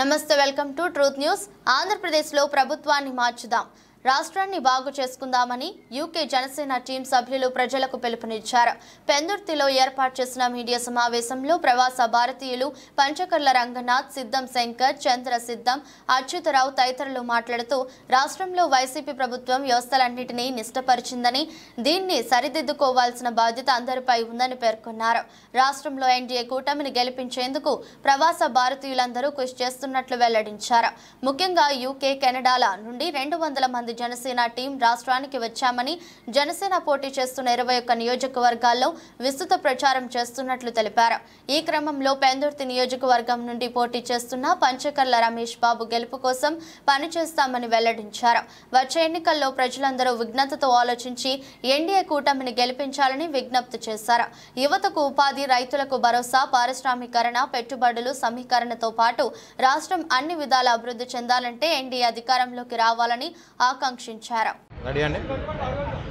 నమస్తే welcome to truth news. ఆంధ్రప్రదేశ్లో ప్రభుత్వాన్ని మార్చుదాం, రాష్ట్రాన్ని బాగు చేసుకుందామని యూకే జనసేన టీం సభ్యులు ప్రజలకు పిలుపునిచ్చారు. పెందుర్తిలో ఏర్పాటు చేసిన మీడియా సమావేశంలో ప్రవాస భారతీయులు పంచకర్ల రంగనాథ్, సిద్ధం శంకర్, చంద్ర సిద్ధం, అచ్యుతరావు తదితరులు మాట్లాడుతూ రాష్ట్రంలో వైసీపీ ప్రభుత్వం వ్యవస్థలన్నింటినీ నిష్ఠపరిచిందని, దీన్ని సరిదిద్దుకోవాల్సిన బాధ్యత అందరిపై ఉందని పేర్కొన్నారు. రాష్ట్రంలో ఎన్డీఏ కూటమిని గెలిపించేందుకు ప్రవాస భారతీయులందరూ కృషి చేస్తున్నట్లు వెల్లడించారు. ముఖ్యంగా యూకే, కెనడాల నుండి 200 మంది జనసేన టీం రాష్ట్రానికి వచ్చామని, జనసేన పోటీ చేస్తున్న 21 నియోజకవర్గాల్లో విస్తృత ప్రచారం చేస్తున్నట్లు తెలిపారు. ఈ క్రమంలో పెందుర్తి నియోజకవర్గం నుండి పోటీ చేస్తున్న పంచకర్ల రమేష్ బాబు గెలుపు కోసం పనిచేస్తామని వెల్లడించారు. వచ్చే ఎన్నికల్లో ప్రజలందరూ విజ్ఞతతో ఆలోచించి ఎన్డీఏ కూటమిని గెలిపించాలని విజ్ఞప్తి చేశారు. యువతకు ఉపాధి, రైతులకు భరోసా, పారిశ్రామికరణ, పెట్టుబడులు సమీకరణతో పాటు రాష్ట్రం అన్ని విధాల అభివృద్ధి చెందాలంటే ఎన్డీఏ అధికారంలోకి రావాలని ఆకాంక్షించారు.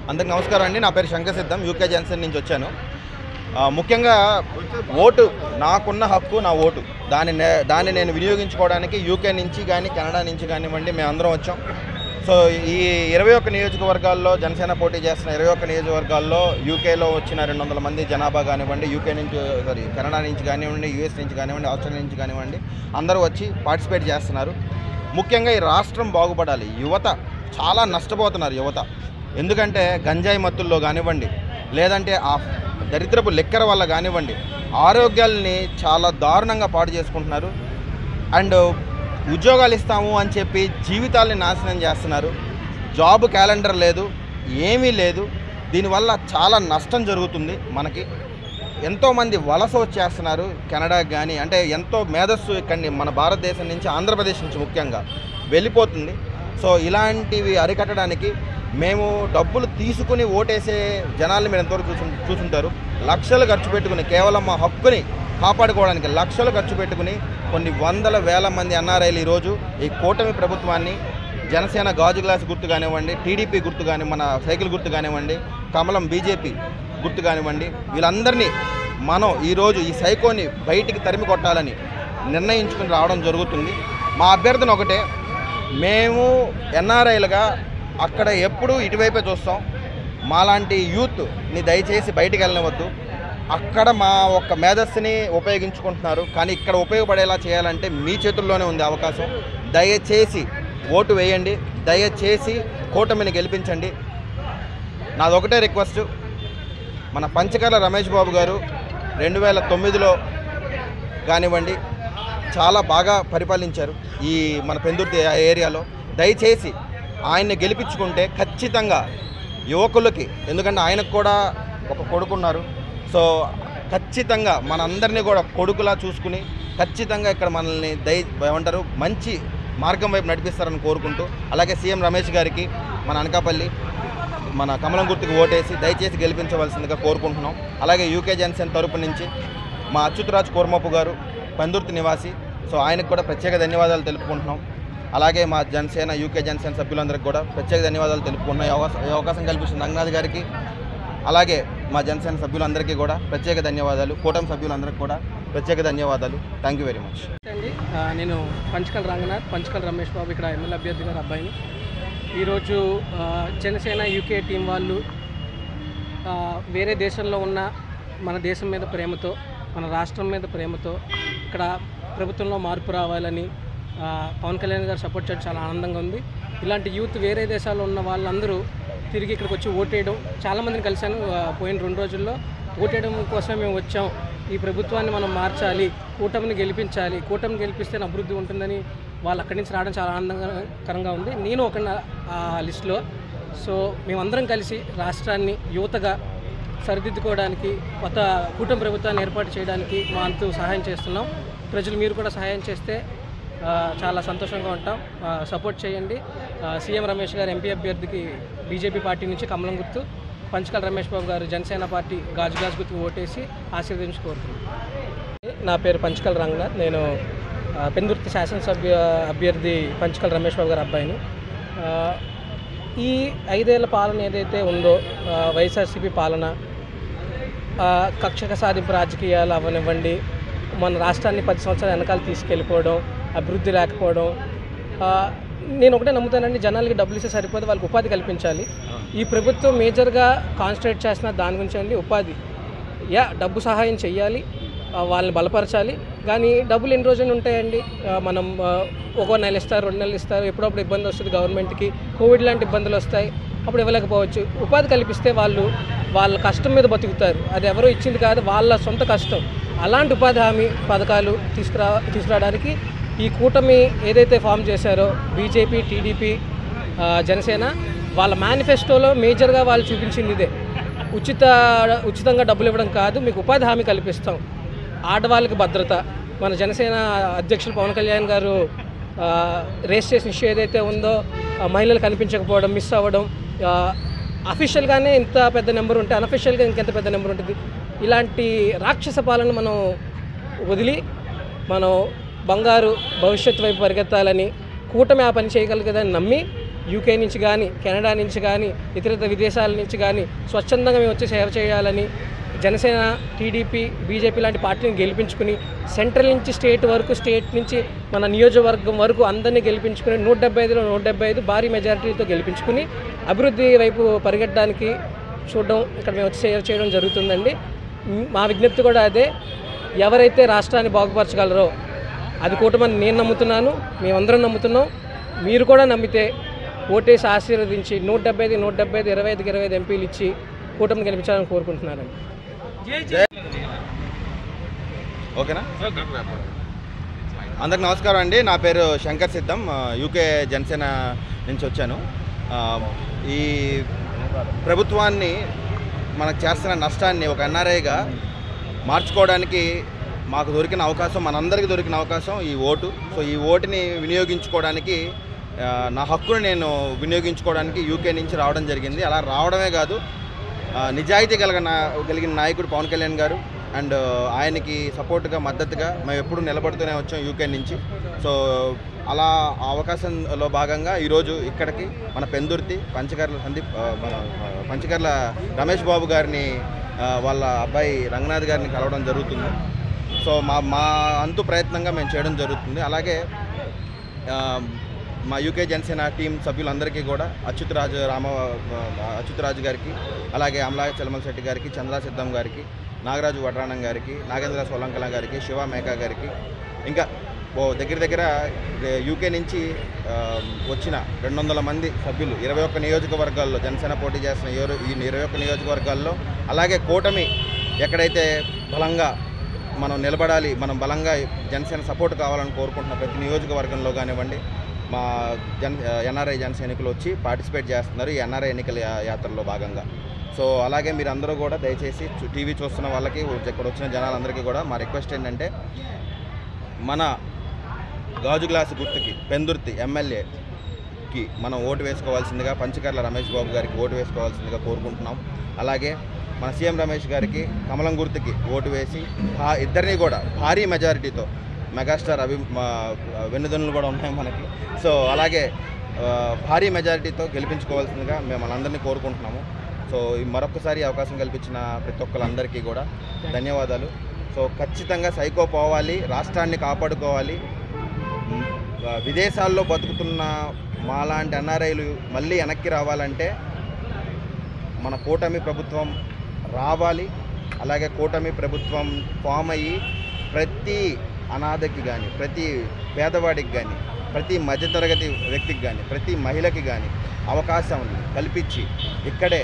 అందరికి నమస్కారం అండి. నా పేరు శంకర్ సిద్ధం, యూకే జనసేన నుంచి వచ్చాను. ముఖ్యంగా ఓటు, నాకున్న హక్కు నా ఓటు, దాన్ని నేను వినియోగించుకోవడానికి యూకే నుంచి కానీ కెనడా నుంచి కానివ్వండి మేమందరం వచ్చాం. సో ఈ 21 నియోజకవర్గాల్లో జనసేన పోటీ చేస్తున్న 21 నియోజకవర్గాల్లో యూకేలో వచ్చిన 200 మంది జనాభా కానివ్వండి, యూకే నుంచి కెనడా నుంచి కానివ్వండి, యూఎస్ నుంచి కానివ్వండి, ఆస్ట్రేలియా నుంచి కానివ్వండి, అందరూ వచ్చి పార్టిసిపేట్ చేస్తున్నారు. ముఖ్యంగా ఈ రాష్ట్రం బాగుపడాలి. యువత చాలా నష్టపోతున్నారు. యువత ఎందుకంటే గంజాయి మత్తుల్లో కానివ్వండి, లేదంటే ఆ దరిద్రపు లెక్కర వల్ల కానివ్వండి, ఆరోగ్యాలని చాలా దారుణంగా పాడు చేసుకుంటున్నారు. అండ్ ఉద్యోగాలు ఇస్తాము అని చెప్పి జీవితాలని నాశనం చేస్తున్నారు. జాబ్ క్యాలెండర్ లేదు, ఏమీ లేదు. దీనివల్ల చాలా నష్టం జరుగుతుంది. మనకి ఎంతోమంది వలస వచ్చేస్తున్నారు కెనడాకి కానీ, అంటే ఎంతో మేధస్సు ఇక్కడి మన భారతదేశం నుంచి, ఆంధ్రప్రదేశ్ నుంచి ముఖ్యంగా వెళ్ళిపోతుంది. సో ఇలాంటివి అరికట్టడానికి మేము డబ్బులు తీసుకుని ఓటేసే జనాల్ని మీరు ఎంతవరకు చూసుంటారు. లక్షలు ఖర్చు పెట్టుకుని కేవలం మా హక్కుని కాపాడుకోవడానికి లక్షలు ఖర్చు పెట్టుకుని కొన్ని వందల వేల మంది ఎన్ఆర్ఐలు ఈరోజు ఈ కూటమి ప్రభుత్వాన్ని, జనసేన గాజు గ్లాస్ గుర్తు కానివ్వండి, టీడీపీ గుర్తు కానీ, మన సైకిల్ గుర్తు కానివ్వండి, కమలం బీజేపీ గుర్తు కానివ్వండి, వీళ్ళందరినీ మనం ఈరోజు ఈ సైకోని బయటికి తరిమి కొట్టాలని నిర్ణయించుకుని రావడం జరుగుతుంది. మా అభ్యర్థన ఒకటే, మేము ఎన్ఆర్ఐలుగా అక్కడ ఎప్పుడూ ఇటువైపే చూస్తాం. మాలాంటి యూత్ని దయచేసి బయటికి వెళ్ళనివద్దు. అక్కడ మా ఒక్క మేధస్సుని ఉపయోగించుకుంటున్నారు, కానీ ఇక్కడ ఉపయోగపడేలా చేయాలంటే మీ చేతుల్లోనే ఉంది అవకాశం. దయచేసి ఓటు వేయండి, దయచేసి కూటమిని గెలిపించండి. నాదొకటే రిక్వెస్ట్, మన పంచకర్ల రమేష్ బాబు గారు 2009లో కానివ్వండి చాలా బాగా పరిపాలించారు ఈ మన పెందుర్తి ఏరియాలో. దయచేసి ఆయన్ని గెలిపించుకుంటే ఖచ్చితంగా యువకులకి, ఎందుకంటే ఆయనకు కూడా ఒక కొడుకున్నారు, సో ఖచ్చితంగా మనందరినీ కూడా కొడుకులా చూసుకుని ఖచ్చితంగా ఇక్కడ మనల్ని ఏమంటారు మంచి మార్గం వైపు నడిపిస్తారని కోరుకుంటూ, అలాగే సీఎం రమేష్ గారికి మన అనకాపల్లి మన కమలం గుర్తుకు ఓటేసి దయచేసి గెలిపించవలసిందిగా కోరుకుంటున్నాం. అలాగే యూకే జనసేన తరపు నుంచి మా అచ్యుతరాజ్ కోర్మపు గారు పెందుర్తి నివాసి, సో ఆయనకు కూడా ప్రత్యేక ధన్యవాదాలు తెలుపుకుంటున్నాం. అలాగే మా జనసేన యూకే జనసేన సభ్యులందరికీ కూడా ప్రత్యేక ధన్యవాదాలు తెలుపుకుంటున్నాం. ఈ అవకాశం కల్పించిన రంగనాథ్ గారికి, అలాగే మా జనసేన సభ్యులందరికీ కూడా ప్రత్యేక ధన్యవాదాలు. కూటమి సభ్యులందరికీ కూడా ప్రత్యేక ధన్యవాదాలు. థ్యాంక్ యూ వెరీ మచ్ అండి. నేను పంచకర్ల రంగనాథ్, పంచకర్ల రమేష్ బాబు, ఇక్కడ ఎమ్మెల్యే అభ్యర్థి గారు అబ్బాయిని. ఈరోజు జనసేన యూకే టీం వాళ్ళు వేరే దేశంలో ఉన్న మన దేశం మీద ప్రేమతో, మన రాష్ట్రం మీద ప్రేమతో ఇక్కడ ప్రభుత్వంలో మార్పు రావాలని పవన్ కళ్యాణ్ గారు సపోర్ట్ చేయడం చాలా ఆనందంగా ఉంది. ఇలాంటి యూత్ వేరే దేశాల్లో ఉన్న వాళ్ళందరూ తిరిగి ఇక్కడికి వచ్చి ఓటేయడం, చాలామందిని కలిశాను పోయిన 2 రోజుల్లో. ఓటేయడం కోసమే మేము వచ్చాం, ఈ ప్రభుత్వాన్ని మనం మార్చాలి, కూటమిని గెలిపించాలి, కూటమిని గెలిపిస్తే అభివృద్ధి ఉంటుందని వాళ్ళు అక్కడి నుంచి రావడం చాలా ఆనందకరంగా ఉంది. నేను ఒక లిస్టులో. సో మేమందరం కలిసి రాష్ట్రాన్ని యువతగా సరిదిద్దుకోవడానికి, కొత్త కూటమి ప్రభుత్వాన్ని ఏర్పాటు చేయడానికి మా అంతు సహాయం చేస్తున్నాం. ప్రజలు మీరు కూడా సహాయం చేస్తే చాలా సంతోషంగా ఉంటాం. సపోర్ట్ చేయండి. సీఎం రమేష్ గారు ఎంపీ అభ్యర్థికి బీజేపీ పార్టీ నుంచి కమలం గుర్తు, పంచకర్ల రమేష్ బాబు గారు జనసేన పార్టీ గాజు గ్లాస్ గుర్తుకు ఓటేసి ఆశీర్వదించి కోరుతున్నాను. నా పేరు పంచకర్ల రంగనాథ్, నేను పెందుర్తి శాసనసభ్య అభ్యర్థి పంచకర్ల రమేష్ బాబు గారి అబ్బాయిని. ఈ 5 ఏళ్ల పాలన ఏదైతే ఉందో, వైఎస్ఆర్సీపీ పాలన, కక్షక సాధింపు రాజకీయాలు అవనివ్వండి, మన రాష్ట్రాన్ని 10 సంవత్సరాల వెనకాల తీసుకెళ్ళిపోవడం, అభివృద్ధి లేకపోవడం. నేను ఒకటే నమ్ముతానండి, జనాలకి డబ్బులు ఇస్తే సరిపోతే వాళ్ళకి ఉపాధి కల్పించాలి. ఈ ప్రభుత్వం మేజర్గా కాన్సన్ట్రేట్ చేసిన దాని గురించి అండి, ఉపాధి. డబ్బు సహాయం చెయ్యాలి, వాళ్ళని బలపరచాలి. కానీ డబ్బులు ఎన్ని రోజులు ఉంటాయండి? మనం ఒక నెల ఇస్తారు, 2 నెలలు ఇస్తారు, ఎప్పుడప్పుడు ఇబ్బంది వస్తుంది గవర్నమెంట్కి, కోవిడ్ లాంటి ఇబ్బందులు వస్తాయి, అప్పుడు ఇవ్వలేకపోవచ్చు. ఉపాధి కల్పిస్తే వాళ్ళు వాళ్ళ కష్టం మీద బతుకుతారు. అది ఎవరో ఇచ్చింది కాదు, వాళ్ళ సొంత కష్టం. అలాంటి ఉపాధి హామీ పథకాలు తీసుకురావడానికి ఈ కూటమి ఏదైతే ఫామ్ చేశారో బీజేపీ, టీడీపీ, జనసేన, వాళ్ళ మేనిఫెస్టోలో మేజర్గా వాళ్ళు చూపించింది ఇదే. ఉచితంగా డబ్బులు ఇవ్వడం కాదు, మీకు ఉపాధి హామీ కల్పిస్తాం, ఆడవాళ్ళకి భద్రత. మన జనసేన అధ్యక్షులు పవన్ కళ్యాణ్ గారు రేస్ చేసిన ఇష్యూ ఏదైతే ఉందో, మహిళలు కనిపించకపోవడం, మిస్ అవ్వడం, అఫీషియల్గానే ఇంత పెద్ద నెంబర్ ఉంటే అన్అఫీషియల్గా ఇంకెంత పెద్ద నెంబర్ ఉంటుంది. ఇలాంటి రాక్షస పాలన మనం వదిలి మనం బంగారు భవిష్యత్తు వైపు పరిగెత్తాలని, కూటమి ఆ పని చేయగలుగుతుందని నమ్మి యూకే నుంచి కానీ, కెనడా నుంచి కానీ, ఇతర విదేశాల నుంచి కానీ స్వచ్ఛందంగా మేము వచ్చి సేవ చేయాలని, జనసేన, టీడీపీ, బీజేపీ లాంటి పార్టీని గెలిపించుకుని సెంట్రల్ నుంచి స్టేట్ వరకు, స్టేట్ నుంచి మన నియోజకవర్గం వరకు అందరినీ గెలిపించుకుని 175లో 175 భారీ మెజారిటీతో గెలిపించుకుని అభివృద్ధి వైపు పరిగెట్టడానికి చూడడం, ఇక్కడ మేము వచ్చి సేవ చేయడం జరుగుతుందండి. మా విజ్ఞప్తి కూడా అదే. ఎవరైతే రాష్ట్రాన్ని బాగుపరచగలరో అది కూటమని నేను నమ్ముతున్నాను, మేమందరం నమ్ముతున్నాం. మీరు కూడా నమ్మితే ఓటేసి ఆశీర్వదించి 175, 25 ఎంపీలు ఇచ్చి కూటమిని గెలిపించాలని కోరుకుంటున్నారండి. ఓకేనా? అందరికి నమస్కారం అండి. నా పేరు శంకర్ సిద్ధం, యూకే జనసేన నుంచి వచ్చాను. ఈ ప్రభుత్వాన్ని మనకు చేస్తున్న నష్టాన్ని ఒక ఎన్ఆర్ఐగా మార్చుకోవడానికి మాకు దొరికిన అవకాశం, మనందరికీ దొరికిన అవకాశం ఈ ఓటు. సో ఈ ఓటుని వినియోగించుకోవడానికి, నా హక్కును నేను వినియోగించుకోవడానికి యూకే నుంచి రావడం జరిగింది. అలా రావడమే కాదు, నిజాయితీ కలిగిన నాయకుడు పవన్ కళ్యాణ్ గారు అండ్ ఆయనకి సపోర్ట్గా, మద్దతుగా మేము ఎప్పుడు నిలబడుతూనే వచ్చాం యూకే నుంచి. సో అలా ఆ అవకాశంలో భాగంగా ఈరోజు ఇక్కడికి మన పెందుర్తి పంచకర్ల రమేష్ బాబు గారిని, వాళ్ళ అబ్బాయి రంగనాథ్ గారిని కలవడం జరుగుతుంది. సో మా అంతు ప్రయత్నంగా మేము చేయడం జరుగుతుంది. అలాగే మా యూకే జనసేన టీం సభ్యులందరికీ కూడా అచ్యుతరాజు గారికి, అలాగే అమలా చలమల శెట్టి గారికి, చంద్రా సిద్ధం గారికి, నాగరాజు వడ్రాణం గారికి, నాగేంద్ర సోలంకల గారికి, శివ మేకా గారికి, ఇంకా దగ్గర యూకే నుంచి వచ్చిన 200 మంది సభ్యులు 21 నియోజకవర్గాల్లో జనసేన పోటీ చేస్తున్న ఈ 21 నియోజకవర్గాల్లో, అలాగే కూటమి ఎక్కడైతే బలంగా మనం నిలబడాలి, మనం బలంగా జనసేన సపోర్ట్ కావాలని కోరుకుంటున్న ప్రతి నియోజకవర్గంలో కానివ్వండి, మా ఎన్ఆర్ఐ జన సైనికులు వచ్చి పార్టిసిపేట్ చేస్తున్నారు ఈ ఎన్ఆర్ఐ ఎన్నికల యాత్రలో భాగంగా. సో అలాగే మీరందరూ కూడా దయచేసి టీవీ చూస్తున్న వాళ్ళకి, ఇక్కడ వచ్చిన జనాలందరికీ కూడా మా రిక్వెస్ట్ ఏంటంటే, మన గాజు గ్లాసు గుర్తుకి పెందుర్తి ఎమ్మెల్యేకి మనం ఓటు వేసుకోవాల్సిందిగా, పంచకర్ల రమేష్ బాబు గారికి ఓటు వేసుకోవాల్సిందిగా కోరుకుంటున్నాం. అలాగే మన సీఎం రమేష్ గారికి కమలం గుర్తుకి ఓటు వేసి ఇద్దరిని కూడా భారీ మెజారిటీతో, మెగాస్టార్ వెన్నుదన్నులు కూడా ఉన్నాయి మనకి, సో అలాగే భారీ మెజారిటీతో గెలిపించుకోవాల్సిందిగా మేము అందరినీ కోరుకుంటున్నాము. సో మరొకసారి అవకాశం కల్పించిన ప్రతి ఒక్కళ్ళందరికీ కూడా ధన్యవాదాలు. సో ఖచ్చితంగా సైకో పోవాలి, రాష్ట్రాన్ని కాపాడుకోవాలి. విదేశాల్లో బతుకుతున్న మాలాంటి ఎన్ఆర్ఐలు మళ్ళీ వెనక్కి రావాలంటే మన కూటమి ప్రభుత్వం రావాలి. అలాగే కూటమి ప్రభుత్వం ఫామ్ అయ్యి ప్రతి అనాథకి కానీ, ప్రతి పేదవాడికి కానీ, ప్రతి మధ్యతరగతి వ్యక్తికి కానీ, ప్రతి మహిళకి కానీ అవకాశం కల్పించి ఇక్కడే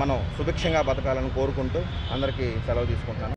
మనం సుభిక్షంగా బతకాలని కోరుకుంటూ అందరికీ సెలవు తీసుకుంటాను.